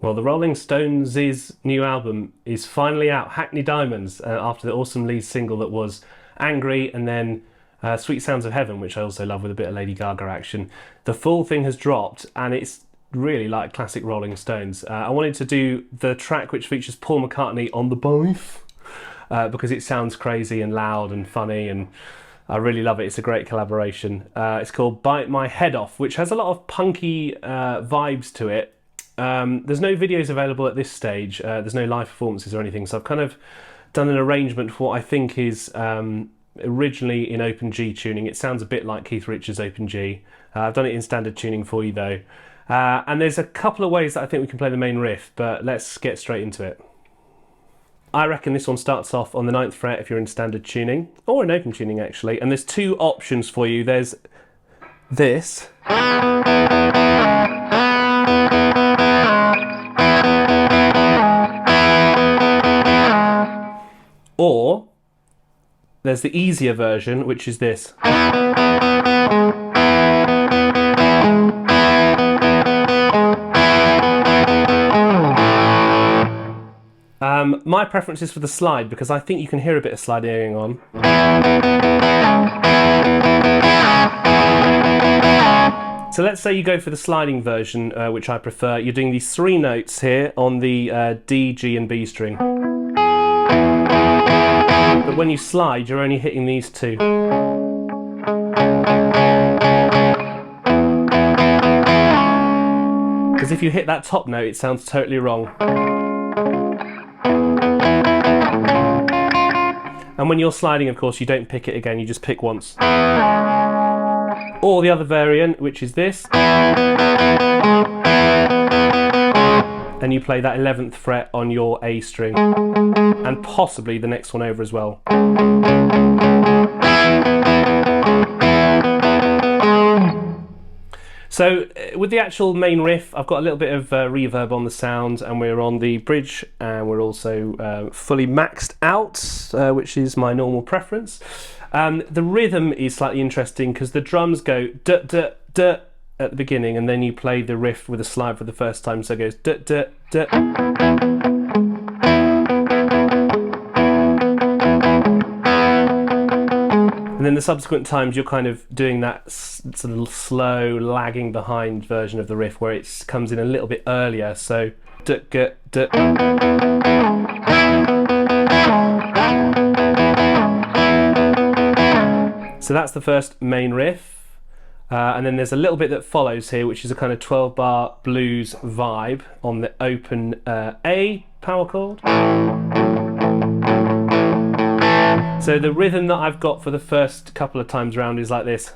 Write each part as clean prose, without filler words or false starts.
Well, the Rolling Stones' new album is finally out, Hackney Diamonds, after the awesome lead single that was Angry, and then Sweet Sounds of Heaven, which I also love with a bit of Lady Gaga action. The full thing has dropped, and it's really like classic Rolling Stones. I wanted to do the track which features Paul McCartney on the bass, because it sounds crazy and loud and funny, and I really love it. It's a great collaboration. It's called Bite My Head Off, which has a lot of punky vibes to it. There's no videos available at this stage. There's no live performances or anything, so I've kind of done an arrangement for what I think is originally in open G tuning. It sounds a bit like Keith Richards' open G. I've done it in standard tuning for you though. And there's a couple of ways that I think we can play the main riff, but let's get straight into it. I reckon this one starts off on the 9th fret if you're in standard tuning, or in open tuning actually, and there's two options for you. There's this. Or there's the easier version, which is this. My preference is for the slide because I think you can hear a bit of sliding going on. So let's say you go for the sliding version, which I prefer. You're doing these 3 notes here on the D, G and B string. But when you slide, you're only hitting these 2. Because if you hit that top note, it sounds totally wrong. And when you're sliding, of course, you don't pick it again, you just pick once. Or the other variant, which is this. And you play that 11th fret on your A string. And possibly the next one over as well. So with the actual main riff, I've got a little bit of reverb on the sound, and we're on the bridge, and we're also fully maxed out, which is my normal preference. The rhythm is slightly interesting because the drums go duh duh duh at the beginning, and then you play the riff with a slide for the first time, so it goes duh duh duh. And then the subsequent times you're kind of doing that sort of slow, lagging behind version of the riff where it comes in a little bit earlier. So, duh, duh, duh. So that's the first main riff. And then there's a little bit that follows here, which is a kind of 12-bar blues vibe on the open A power chord. So the rhythm that I've got for the first couple of times around is like this.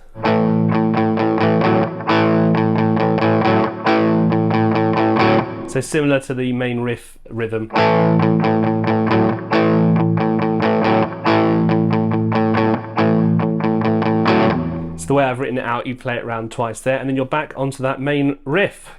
So similar to the main riff rhythm. So the way I've written it out, you play it around twice there, and then you're back onto that main riff.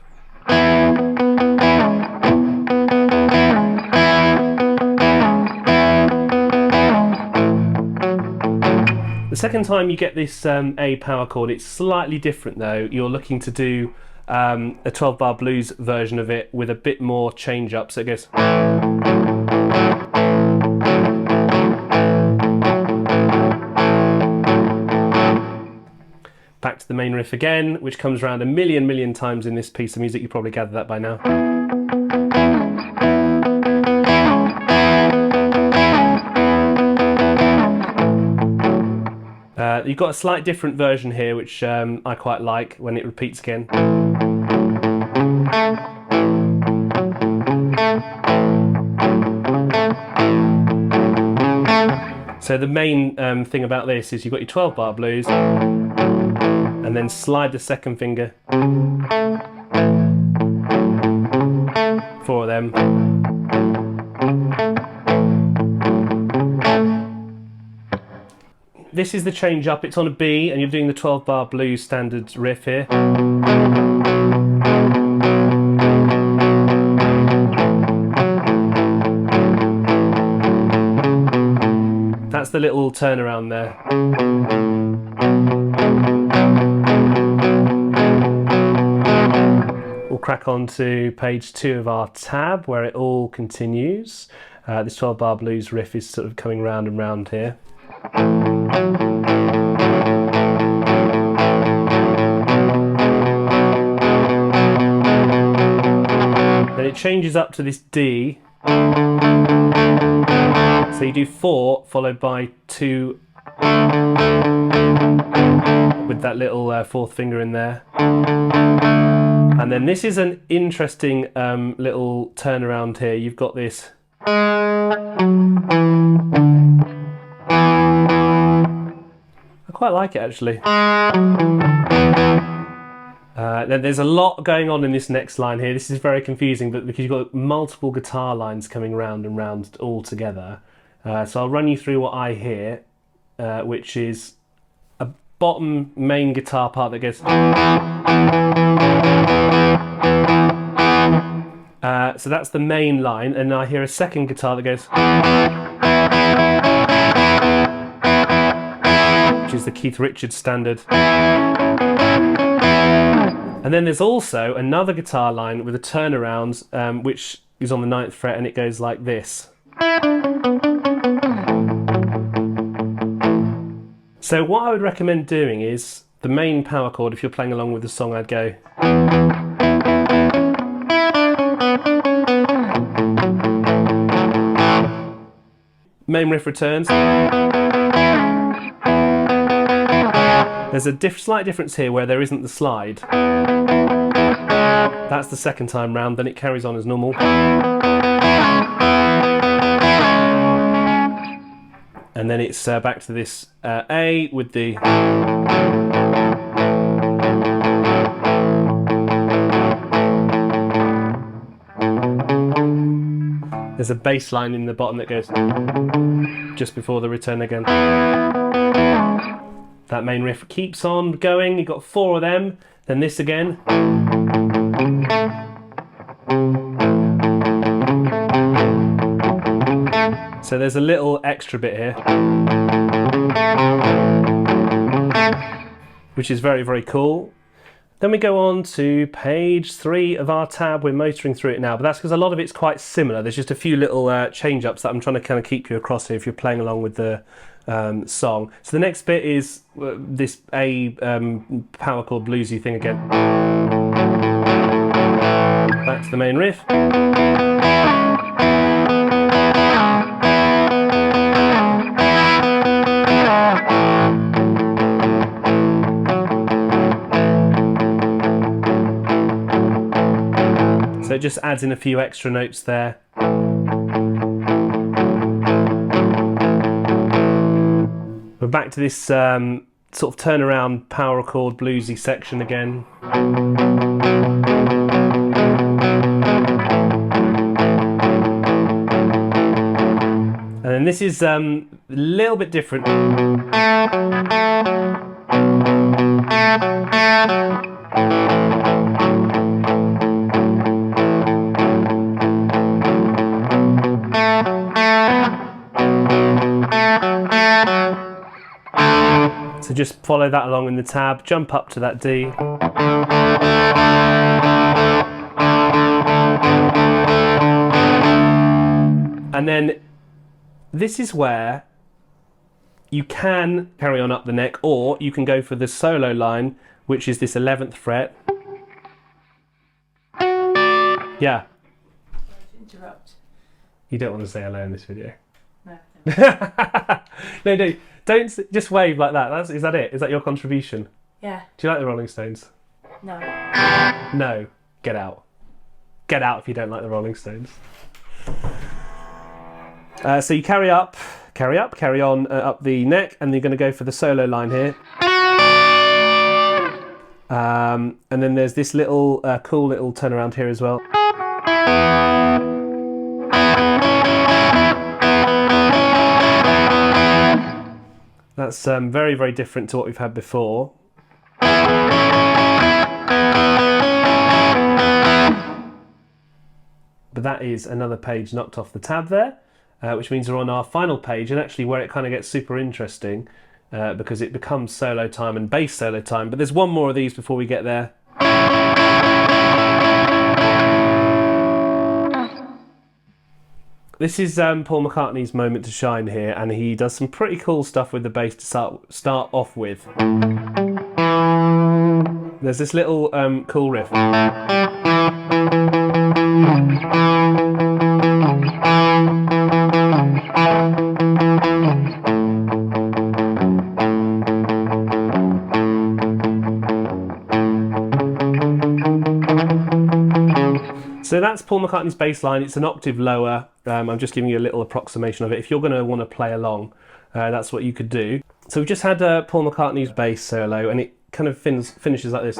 The second time you get this A power chord, it's slightly different though. You're looking to do a 12-bar blues version of it with a bit more change up, so it goes. Back to the main riff again, which comes around a million times in this piece of music. You probably gathered that by now. You've got a slight different version here, which I quite like when it repeats again. So the main thing about this is you've got your 12-bar blues, and then slide the second finger. 4 of them. This is the change up, it's on a B and you're doing the 12-bar blues standard riff here. That's the little turnaround there. crack on to page 2 of our tab where it all continues. This 12-bar blues riff is sort of coming round and round here. Then it changes up to this D. So you do 4 followed by 2 with that little 4th finger in there. And then this is an interesting little turnaround here. You've got this. I quite like it actually. Then there's a lot going on in this next line here. This is very confusing, but because you've got multiple guitar lines coming round and round all together. So I'll run you through what I hear, which is a bottom main guitar part that goes. So that's the main line, and I hear a second guitar that goes, which is the Keith Richards standard. And then there's also another guitar line with a turnaround, which is on the 9th fret, and it goes like this. So what I would recommend doing is the main power chord. If you're playing along with the song, I'd go. Main riff returns. There's a slight difference here where there isn't the slide. That's the second time round, then it carries on as normal. And then it's back to this A with the. There's a bass line in the bottom that goes just before the return again. That main riff keeps on going. You've got 4 of them, then this again. So there's a little extra bit here, which is very, very cool. Then we go on to page 3 of our tab. We're motoring through it now, but that's because a lot of it's quite similar. There's just a few little change-ups that I'm trying to kind of keep you across here if you're playing along with the song. So the next bit is this A power chord bluesy thing again. Back to the main riff. So it just adds in a few extra notes there. We're back to this sort of turnaround power chord bluesy section again. And then this is a little bit different. So just follow that along in the tab, jump up to that D. And then this is where you can carry on up the neck, or you can go for the solo line, which is this 11th fret. Yeah. Interrupt. You don't want to say hello in this video. No. No, don't just wave like that. Is that it? Is that your contribution? Yeah. Do you like the Rolling Stones? No. No. Get out. Get out if you don't like the Rolling Stones. So you carry on up the neck, and you're going to go for the solo line here. And then there's this little cool little turnaround here as well. That's very, very different to what we've had before. But that is another page knocked off the tab there, which means we're on our final page, and actually where it kind of gets super interesting, because it becomes solo time and bass solo time. But there's one more of these before we get there. This is Paul McCartney's moment to shine here, and he does some pretty cool stuff with the bass to start off with. There's this little cool riff. So that's Paul McCartney's bass line. It's an octave lower. I'm just giving you a little approximation of it. If you're going to want to play along, that's what you could do. So we've just had Paul McCartney's bass solo, and it kind of finishes like this.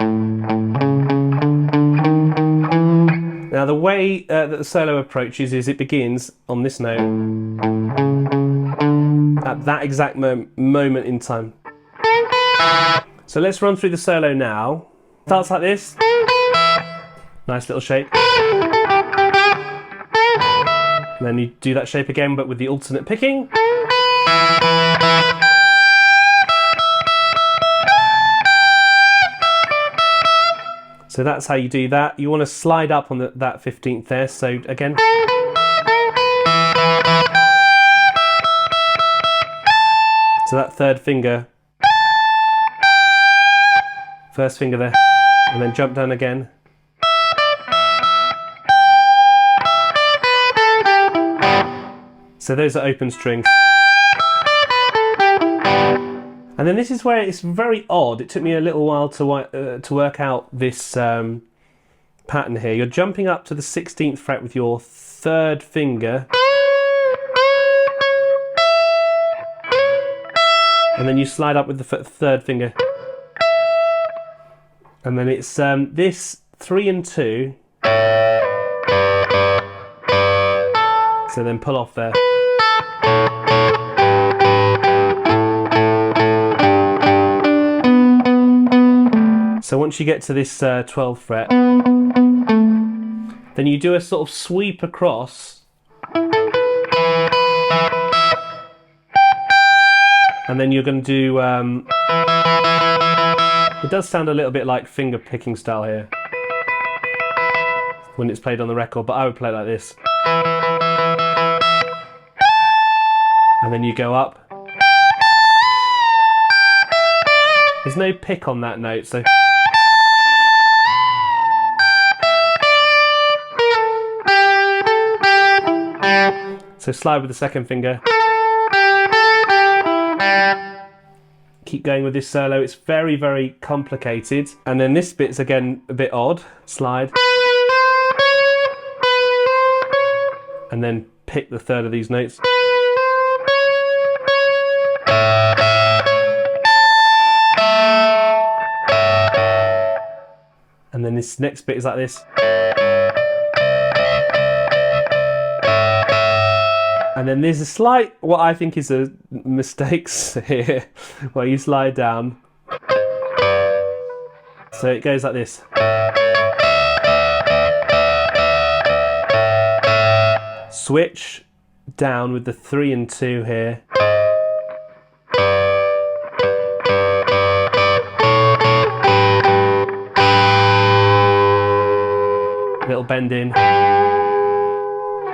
Now the way that the solo approaches is it begins on this note at that exact moment in time. So let's run through the solo now. Starts like this. Nice little shape. And then you do that shape again, but with the alternate picking. So that's how you do that. You want to slide up on that 15th there. So again. So that third finger. First finger there. And then jump down again. So those are open strings. And then this is where it's very odd. It took me a little while to work out this pattern here. You're jumping up to the 16th fret with your third finger. And then you slide up with the third finger. And then it's this 3 and 2. So then pull off there. So once you get to this 12th fret, then you do a sort of sweep across, and then you're going to do, it does sound a little bit like finger picking style here when it's played on the record, but I would play it like this. And then you go up. There's no pick on that note, so. So slide with the second finger. Keep going with this solo. It's very, very complicated. And then this bit's again a bit odd. Slide. And then pick the third of these notes. And then this next bit is like this. And then there's a slight, what I think is a mistakes here, where you slide down. So it goes like this. Switch down with the 3 and 2 here. Little bend in.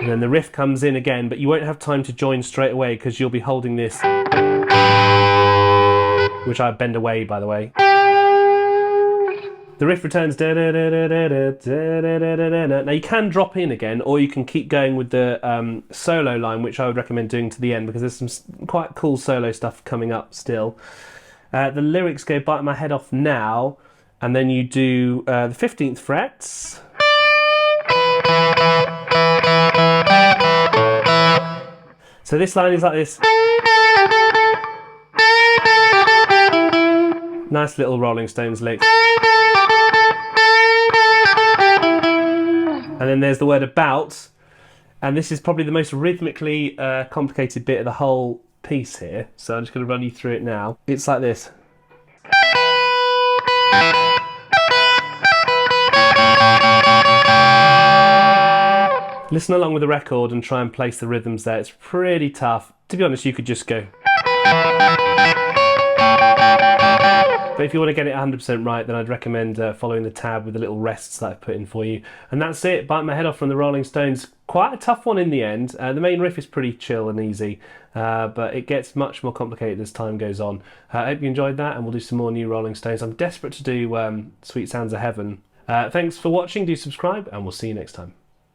And then the riff comes in again, but you won't have time to join straight away because you'll be holding this, which I bend away, by the way. The riff returns. Now you can drop in again, or you can keep going with the solo line, which I would recommend doing to the end because there's some quite cool solo stuff coming up still. The lyrics go "bite my head off now," and then you do the 15th frets. So this line is like this. Nice little Rolling Stones lick. And then there's the word about, and this is probably the most rhythmically complicated bit of the whole piece here. So I'm just going to run you through it now. It's like this. Listen along with the record and try and place the rhythms there. It's pretty tough. To be honest, you could just go. But if you want to get it 100% right, then I'd recommend following the tab with the little rests that I've put in for you. And that's it. Bite My Head Off from the Rolling Stones. quite a tough one in the end. The main riff is pretty chill and easy, but it gets much more complicated as time goes on. I hope you enjoyed that, and we'll do some more new Rolling Stones. I'm desperate to do Sweet Sounds of Heaven. Thanks for watching, do subscribe, and we'll see you next time.